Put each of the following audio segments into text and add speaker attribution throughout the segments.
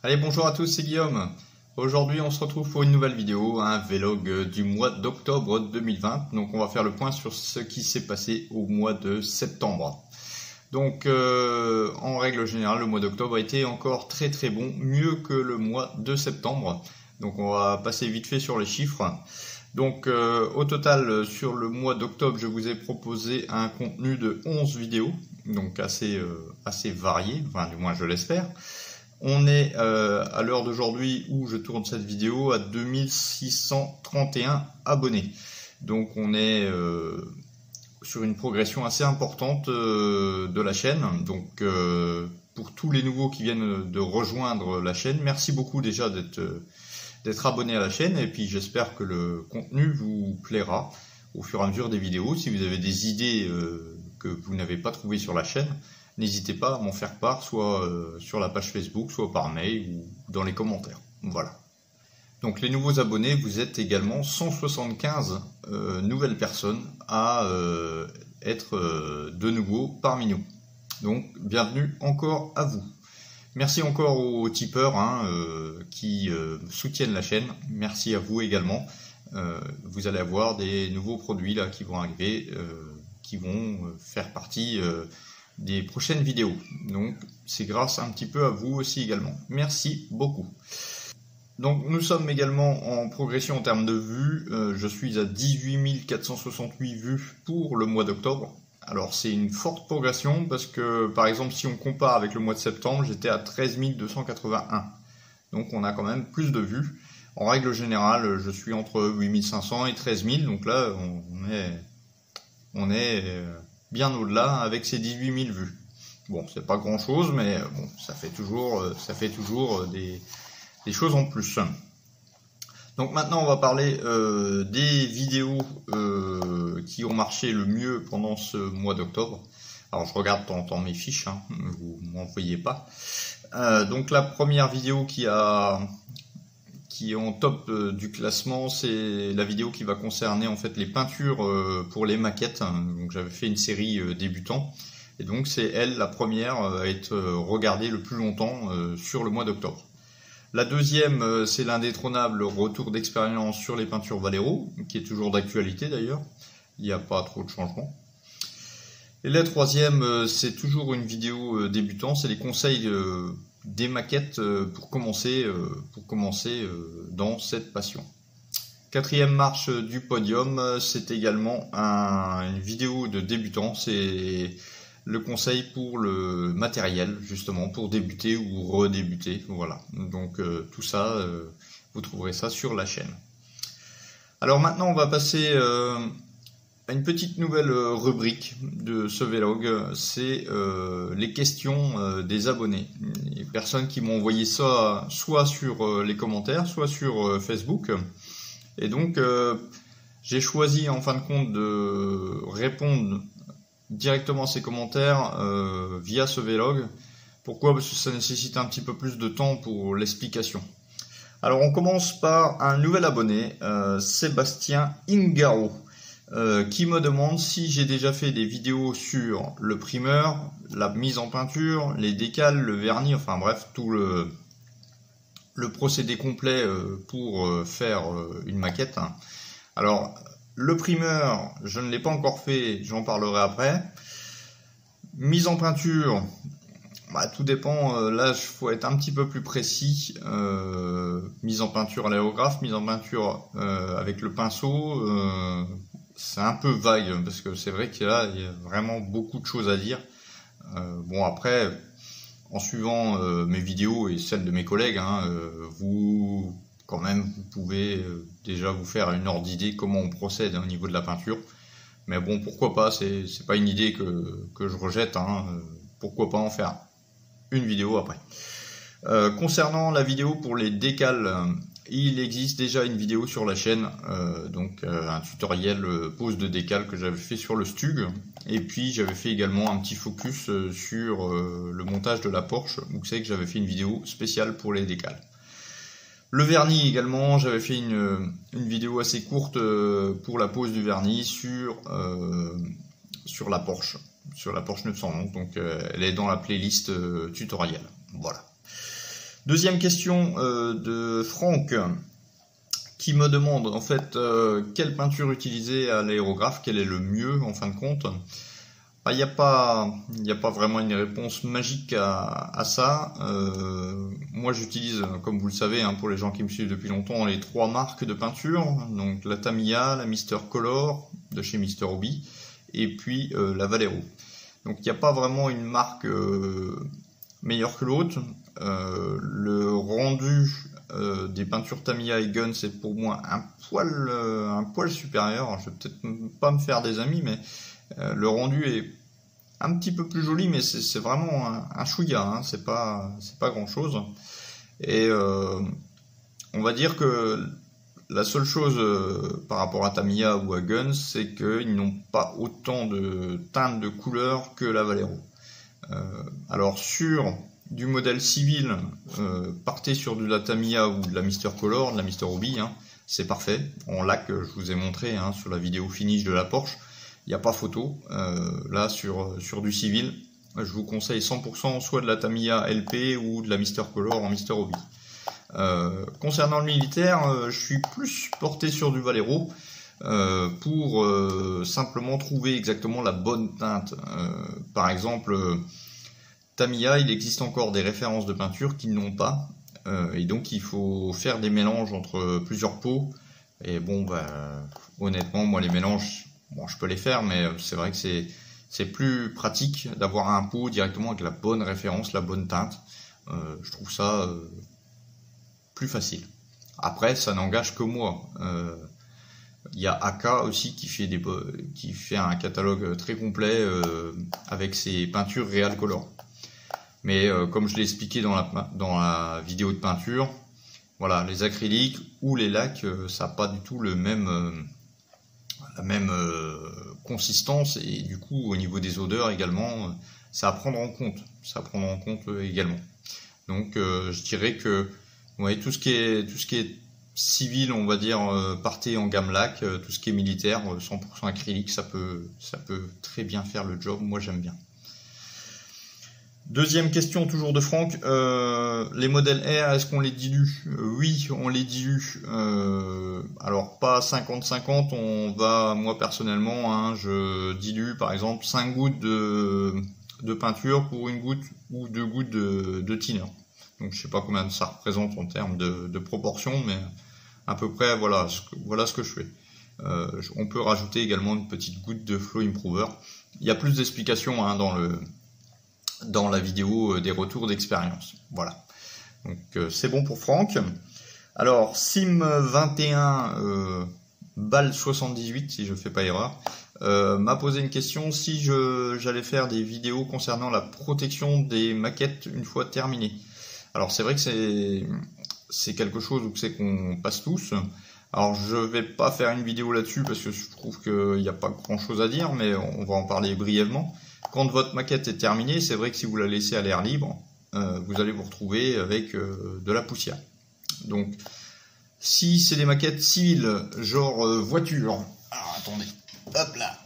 Speaker 1: Allez, bonjour à tous, c'est Guillaume. Aujourd'hui, on se retrouve pour une nouvelle vidéo, un vlog du mois d'octobre 2020. Donc, on va faire le point sur ce qui s'est passé au mois de septembre. Donc, en règle générale, le mois d'octobre a été encore très très bon, mieux que le mois de septembre. Donc, on va passer vite fait sur les chiffres. Donc, au total, sur le mois d'octobre, je vous ai proposé un contenu de 11 vidéos, donc assez varié, enfin du moins je l'espère. On est à l'heure d'aujourd'hui où je tourne cette vidéo à 2631 abonnés. Donc on est sur une progression assez importante de la chaîne. Donc pour tous les nouveaux qui viennent de rejoindre la chaîne, merci beaucoup déjà d'être abonné à la chaîne. Et puis j'espère que le contenu vous plaira au fur et à mesure des vidéos. Si vous avez des idées que vous n'avez pas trouvées sur la chaîne, n'hésitez pas à m'en faire part, soit sur la page Facebook, soit par mail ou dans les commentaires. Voilà. Donc les nouveaux abonnés, vous êtes également 175 nouvelles personnes à être de nouveau parmi nous. Donc bienvenue encore à vous. Merci encore aux tipeurs qui soutiennent la chaîne. Merci à vous également. Vous allez avoir des nouveaux produits là qui vont arriver, qui vont faire partie des prochaines vidéos. Donc c'est grâce un petit peu à vous aussi également. Merci beaucoup. Donc nous sommes également en progression en termes de vues. Je suis à 18 468 vues pour le mois d'octobre. Alors c'est une forte progression parce que par exemple si on compare avec le mois de septembre, j'étais à 13 281. Donc on a quand même plus de vues. En règle générale, je suis entre 8 500 et 13 000. Donc là on est bien au-delà avec ces 18 000 vues. Bon, c'est pas grand-chose, mais bon, ça fait toujours des choses en plus. Donc maintenant, on va parler des vidéos qui ont marché le mieux pendant ce mois d'octobre. Alors, je regarde de temps en temps mes fiches, vous m'en voyez pas. Donc la première vidéo qui est en top du classement, c'est la vidéo qui va concerner en fait les peintures pour les maquettes. Donc j'avais fait une série débutant et donc c'est elle la première à être regardée le plus longtemps sur le mois d'octobre. La deuxième, c'est l'indétrônable retour d'expérience sur les peintures Vallejo, qui est toujours d'actualité d'ailleurs. Il n'y a pas trop de changements. Et la troisième, c'est toujours une vidéo débutant, c'est les conseils des maquettes pour commencer dans cette passion. Quatrième marche du podium, c'est également une vidéo de débutant, c'est le conseil pour le matériel, justement, pour débuter ou redébuter, voilà. Donc tout ça, vous trouverez ça sur la chaîne. Alors maintenant, on va passer à une petite nouvelle rubrique de ce vlog, c'est les questions des abonnés. Les personnes qui m'ont envoyé ça soit sur les commentaires, soit sur Facebook. Et donc, j'ai choisi en fin de compte de répondre directement à ces commentaires via ce vlog. Pourquoi? Parce que ça nécessite un petit peu plus de temps pour l'explication. Alors, on commence par un nouvel abonné, Sébastien Ingaro. Qui me demande si j'ai déjà fait des vidéos sur le primeur, la mise en peinture, les décals, le vernis, enfin bref, tout le procédé complet pour faire une maquette. Alors, le primeur, je ne l'ai pas encore fait, j'en parlerai après. Mise en peinture, tout dépend, là il faut être un petit peu plus précis. Mise en peinture à l'aérographe, mise en peinture avec le pinceau, c'est un peu vague parce que c'est vrai qu'il y a vraiment beaucoup de choses à dire. Bon après, en suivant mes vidéos et celles de mes collègues, vous pouvez déjà vous faire une ordre d'idée comment on procède au niveau de la peinture. Mais bon, pourquoi pas, c'est pas une idée que je rejette, pourquoi pas en faire une vidéo après. Concernant la vidéo pour les décals, il existe déjà une vidéo sur la chaîne, un tutoriel pose de décal que j'avais fait sur le Stug. Et puis j'avais fait également un petit focus sur le montage de la Porsche, où c'est que j'avais fait une vidéo spéciale pour les décals. Le vernis également, j'avais fait une vidéo assez courte pour la pose du vernis sur la Porsche 911, donc elle est dans la playlist tutoriel. Voilà. Deuxième question de Franck, qui me demande en fait quelle peinture utiliser à l'aérographe, quel est le mieux en fin de compte. Il n'y a pas vraiment une réponse magique à ça. Moi j'utilise, comme vous le savez, hein, pour les gens qui me suivent depuis longtemps, les 3 marques de peinture, donc la Tamiya, la Mr Color de chez Mr Hobby, et puis la Vallejo. Donc il n'y a pas vraiment une marque meilleure que l'autre. Le rendu des peintures Tamiya et Gun, c'est pour moi un poil supérieur. Je vais peut-être pas me faire des amis, mais le rendu est un petit peu plus joli, mais c'est vraiment un chouïa, hein, c'est pas grand chose. Et on va dire que la seule chose par rapport à Tamiya ou à Gun, c'est qu'ils n'ont pas autant de teintes de couleurs que la Vallejo. Alors sur du modèle civil, partez sur de la Tamiya ou de la Mr Color, de la Mr Hobby, hein, c'est parfait. En lac, je vous ai montré hein, sur la vidéo finish de la Porsche, il n'y a pas photo. Là sur du civil, je vous conseille 100% soit de la Tamiya LP ou de la Mr Color en Mr Hobby. Concernant le militaire, je suis plus porté sur du Vallejo pour simplement trouver exactement la bonne teinte. Par exemple, Tamiya, il existe encore des références de peinture qu'ils n'ont pas, et donc il faut faire des mélanges entre plusieurs pots. Et bon, honnêtement, moi les mélanges, bon, je peux les faire, mais c'est vrai que c'est plus pratique d'avoir un pot directement avec la bonne référence, la bonne teinte. Je trouve ça plus facile. Après, ça n'engage que moi. Il y a AK aussi qui fait un catalogue très complet avec ses peintures Real Color. Mais comme je l'ai expliqué dans la vidéo de peinture, voilà, les acryliques ou les lacs, ça n'a pas du tout la même consistance, et du coup au niveau des odeurs également, ça à prendre en compte. Également. Donc je dirais que ouais, tout ce qui est civil, on va dire, partez en gamme lac, tout ce qui est militaire, 100% acrylique, ça peut très bien faire le job, moi j'aime bien. Deuxième question toujours de Franck, les modèles R, est-ce qu'on les dilue? Oui, on les dilue. Alors pas 50-50, moi personnellement, hein, je dilue par exemple 5 gouttes de peinture pour 1 goutte ou 2 gouttes de thinner. Donc je sais pas combien ça représente en termes de proportion, mais à peu près voilà ce que je fais. On peut rajouter également une petite goutte de Flow Improver. Il y a plus d'explications hein, dans la vidéo des retours d'expérience. Voilà. Donc c'est bon pour Franck. Alors Sim 21 balle 78 si je fais pas erreur m'a posé une question si j'allais faire des vidéos concernant la protection des maquettes une fois terminées. Alors c'est vrai que c'est quelque chose où c'est qu'on passe tous. Alors je vais pas faire une vidéo là-dessus parce que je trouve qu'il n'y a pas grand chose à dire, mais on va en parler brièvement. Quand votre maquette est terminée, c'est vrai que si vous la laissez à l'air libre, vous allez vous retrouver avec de la poussière. Donc, si c'est des maquettes civiles, genre voiture, alors attendez, hop là,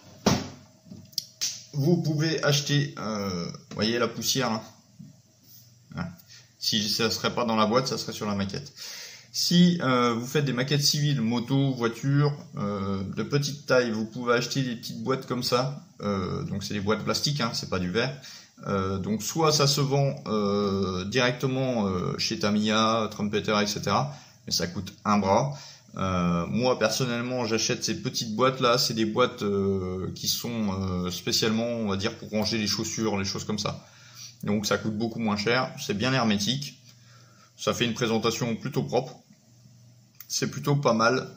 Speaker 1: vous pouvez acheter, vous voyez la poussière, hein. Si ça ne serait pas dans la boîte, ça serait sur la maquette. Si vous faites des maquettes civiles, moto, voiture, de petite taille, vous pouvez acheter des petites boîtes comme ça. Donc c'est des boîtes plastiques, hein, c'est pas du verre. Donc soit ça se vend directement chez Tamiya, Trumpeter, etc. Mais ça coûte un bras. Moi personnellement, j'achète ces petites boîtes là. C'est des boîtes qui sont spécialement, on va dire, pour ranger les chaussures, les choses comme ça. Donc ça coûte beaucoup moins cher. C'est bien hermétique. Ça fait une présentation plutôt propre. C'est plutôt pas mal.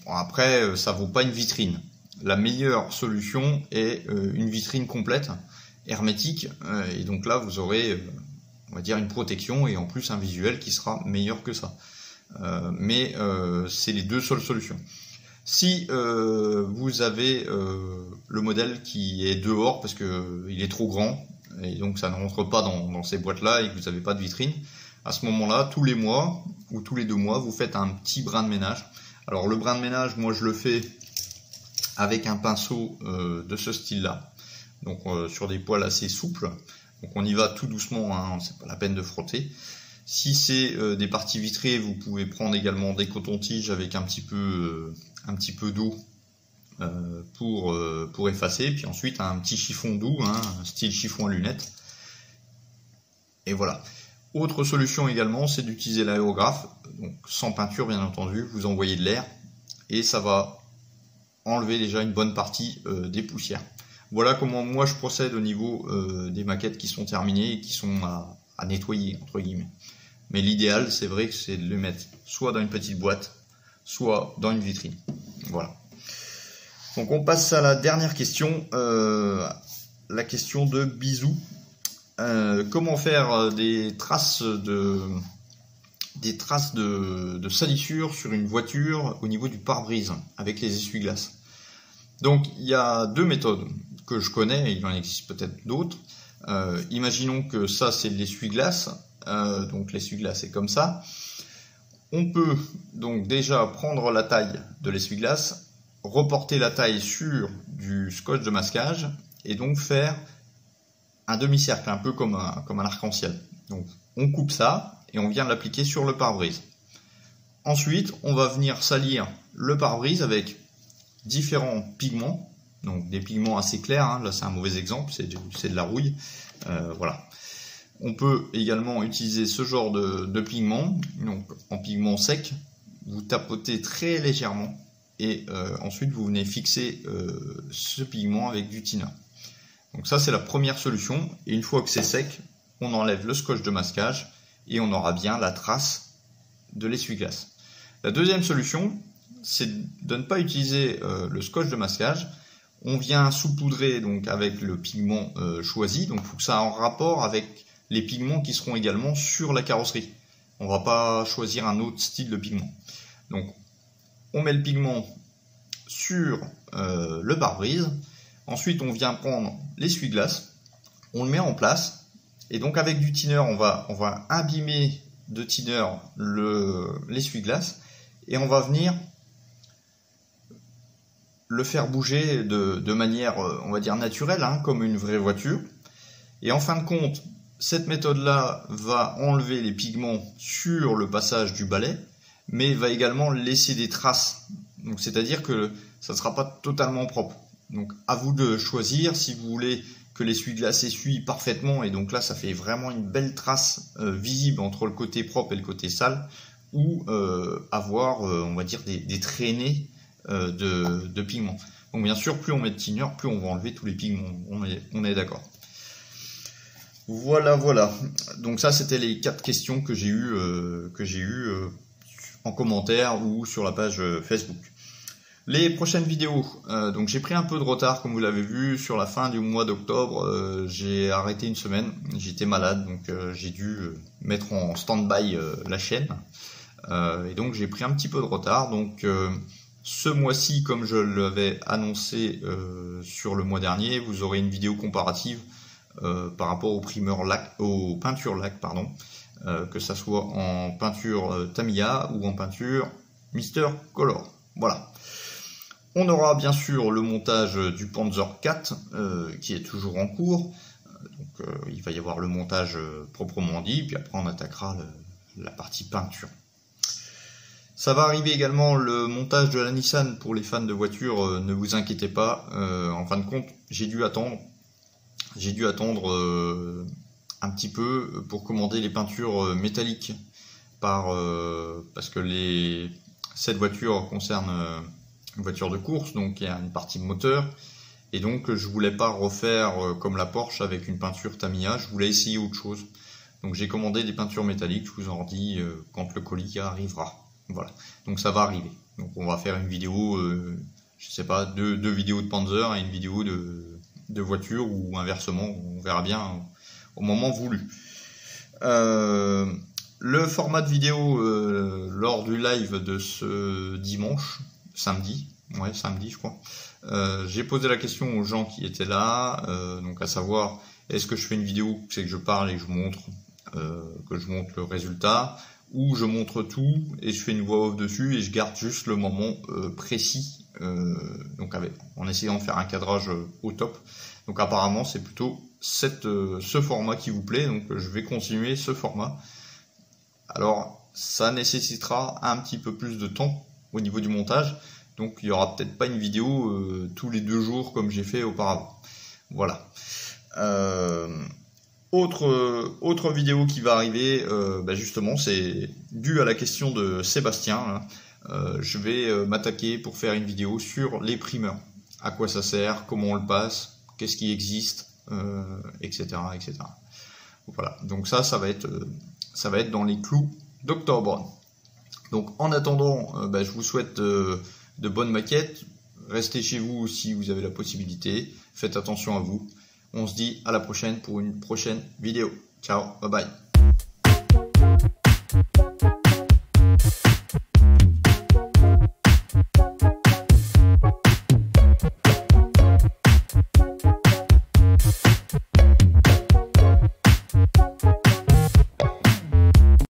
Speaker 1: Bon, après, ça vaut pas une vitrine. La meilleure solution est une vitrine complète, hermétique. Et donc là, vous aurez, on va dire, une protection et en plus un visuel qui sera meilleur que ça. Mais c'est les deux seules solutions. Si vous avez le modèle qui est dehors parce que il est trop grand et donc ça ne rentre pas dans ces boîtes-là et que vous n'avez pas de vitrine, à ce moment-là, tous les mois ou tous les 2 mois, vous faites un petit brin de ménage. Alors le brin de ménage, moi je le fais avec un pinceau de ce style-là, donc sur des poils assez souples. Donc on y va tout doucement, hein, c'est pas la peine de frotter. Si c'est des parties vitrées, vous pouvez prendre également des cotons-tiges avec un petit peu d'eau pour effacer, puis ensuite un petit chiffon doux, hein, style chiffon à lunettes. Et voilà. Autre solution également, c'est d'utiliser l'aérographe, donc sans peinture bien entendu, vous envoyez de l'air et ça va enlever déjà une bonne partie des poussières. Voilà comment moi je procède au niveau des maquettes qui sont terminées et qui sont à nettoyer entre guillemets. Mais l'idéal, c'est vrai que c'est de le mettre soit dans une petite boîte, soit dans une vitrine. Voilà. Donc on passe à la dernière question, la question de Bisou. Comment faire des traces de salissure sur une voiture au niveau du pare-brise avec les essuie-glaces. Donc il y a deux méthodes que je connais, et il en existe peut-être d'autres. Imaginons que ça c'est l'essuie-glace, donc l'essuie-glace est comme ça. On peut donc déjà prendre la taille de l'essuie-glace, reporter la taille sur du scotch de masquage et donc faire un demi-cercle, un peu comme un arc-en-ciel. Donc on coupe ça et on vient l'appliquer sur le pare-brise. Ensuite, on va venir salir le pare-brise avec différents pigments, donc des pigments assez clairs, hein. Là c'est un mauvais exemple, c'est de la rouille. Voilà. On peut également utiliser ce genre de pigment, donc en pigment sec, vous tapotez très légèrement et ensuite vous venez fixer ce pigment avec du thinner. Donc ça c'est la première solution, et une fois que c'est sec, on enlève le scotch de masquage et on aura bien la trace de l'essuie-glace. La deuxième solution, c'est de ne pas utiliser le scotch de masquage. On vient saupoudrer donc avec le pigment choisi, donc il faut que ça ait en rapport avec les pigments qui seront également sur la carrosserie. On ne va pas choisir un autre style de pigment. Donc on met le pigment sur le pare-brise. Ensuite, on vient prendre l'essuie-glace, on le met en place, et donc avec du thinner, on va abîmer de thinner l'essuie-glace, et on va venir le faire bouger de manière, on va dire, naturelle, hein, comme une vraie voiture. Et en fin de compte, cette méthode-là va enlever les pigments sur le passage du balai, mais va également laisser des traces. Donc, c'est-à-dire que ça ne sera pas totalement propre. Donc à vous de choisir si vous voulez que l'essuie-glace essuie parfaitement, et donc là ça fait vraiment une belle trace visible entre le côté propre et le côté sale, ou avoir on va dire des traînées de pigments. Donc bien sûr, plus on met de thinner, plus on va enlever tous les pigments, on est d'accord. Voilà. Donc ça c'était les 4 questions que j'ai eues en commentaire ou sur la page Facebook. Les prochaines vidéos, donc j'ai pris un peu de retard comme vous l'avez vu sur la fin du mois d'octobre, j'ai arrêté une semaine, j'étais malade, donc j'ai dû mettre en stand-by la chaîne, et donc j'ai pris un petit peu de retard. Donc ce mois-ci, comme je l'avais annoncé sur le mois dernier, vous aurez une vidéo comparative par rapport aux peintures lac, que ça soit en peinture Tamiya ou en peinture Mister Color. Voilà. On aura bien sûr le montage du Panzer 4 qui est toujours en cours. Donc il va y avoir le montage proprement dit, puis après on attaquera la partie peinture. Ça va arriver également le montage de la Nissan pour les fans de voitures, ne vous inquiétez pas. En fin de compte, j'ai dû attendre un petit peu pour commander les peintures métalliques parce que cette voiture concerne une voiture de course, donc il y a une partie moteur, et donc je voulais pas refaire comme la Porsche avec une peinture Tamiya, je voulais essayer autre chose. Donc j'ai commandé des peintures métalliques, je vous en dis quand le colis arrivera. Voilà, donc ça va arriver. Donc on va faire une vidéo, je sais pas, deux vidéos de Panzer et une vidéo de voiture, ou inversement, on verra bien au moment voulu. Le format de vidéo lors du live de ce dimanche, samedi je crois, j'ai posé la question aux gens qui étaient là, donc à savoir, est-ce que je fais une vidéo, c'est que je parle et que je montre le résultat, ou je montre tout et je fais une voix off dessus et je garde juste le moment précis, donc en essayant de faire un cadrage au top. Donc apparemment c'est plutôt ce format qui vous plaît, donc je vais continuer ce format. Alors ça nécessitera un petit peu plus de temps au niveau du montage, donc il n'y aura peut-être pas une vidéo tous les 2 jours comme j'ai fait auparavant. Voilà. Autre vidéo qui va arriver, justement, c'est dû à la question de Sébastien. Hein. Je vais m'attaquer pour faire une vidéo sur les primeurs. À quoi ça sert, comment on le passe, qu'est-ce qui existe, etc., etc. Voilà. Donc ça va être dans les clous d'octobre. Donc en attendant, je vous souhaite de bonnes maquettes. Restez chez vous si vous avez la possibilité. Faites attention à vous. On se dit à la prochaine pour une prochaine vidéo. Ciao, bye bye.